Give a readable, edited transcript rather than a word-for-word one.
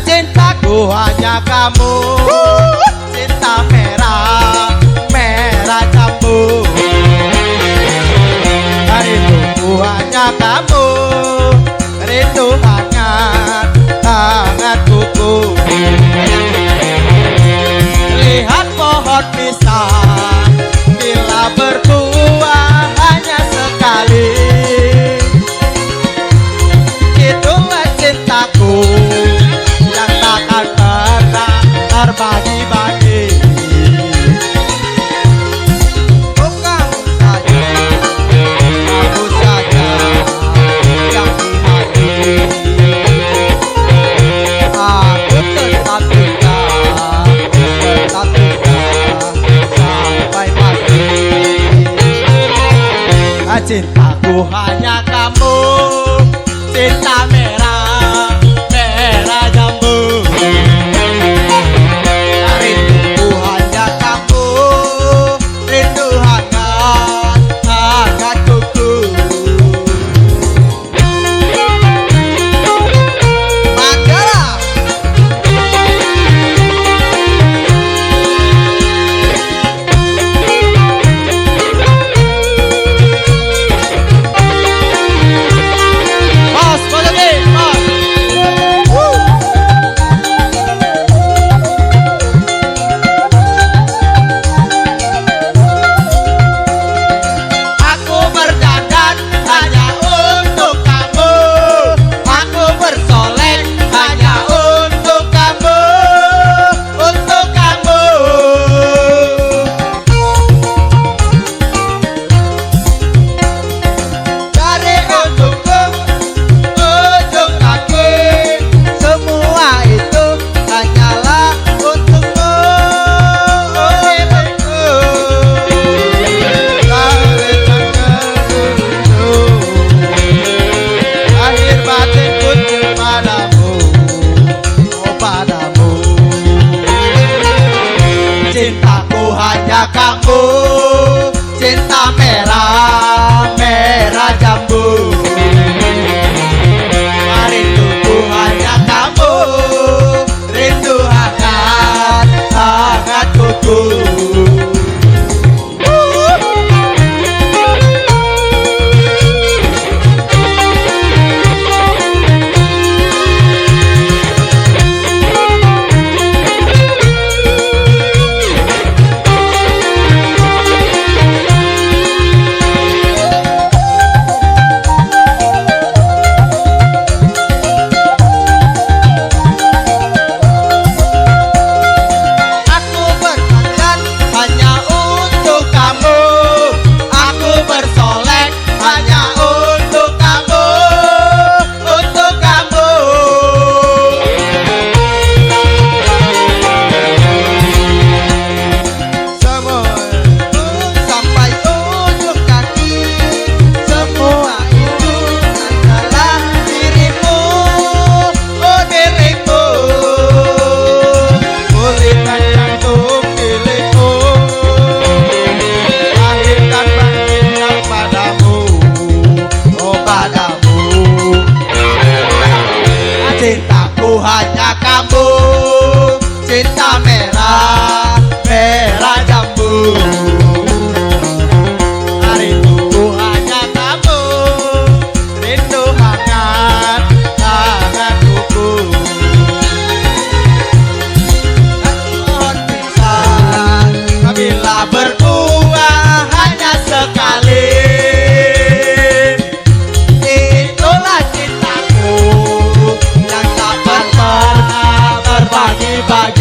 Cintaku hanya kamu, cinta merah, merah jambu. Rinduku hanya kamu, rindu hangat, hangat kuku. Lihat pohon pisang, bila berbuah hanya sekali. Itulah cintaku yang takkan pernah terbagi-bagi. Oh kamu saja yang di hati. Aku tetap cinta sampai mati. Cintaku hanya kamu, cinta merah, merah jambu. Rinduku hanya kamu, rindu hangat, hangat kuku. Mandala. Bos, bos lagi, bos. Aku berdandan hanya untuk kamu, aku bersolek hanya untuk kamu, untuk kamu. Dari ujungku, ujung kaki, semua itu hanyalah untukmu, milikku. Lahir batinku padamu, oh padamu. Cintaku hanya kamu, cinta merah, merah jambu. Rinduku hanya kamu, rindu hangat, hangat kuku. Aku berdandan hanya untuk kamu, aku bersolek hanya untuk kamu, untuk kamu. Semua itu sampai ujung kaki, semua itu adalah dirimu, oh diriku. Pulihkan jantung milikku, lahirkan bangkitkan padamu, oh padamu. Cintaku hanya kamu, cinta merah, merah jambu. Rinduku hanya kamu, rindu hangat, hangat kuku. Pohon pisang, bila berbuah hanya sekali. Itulah cintaku yang tak pernah terbagi-bagi.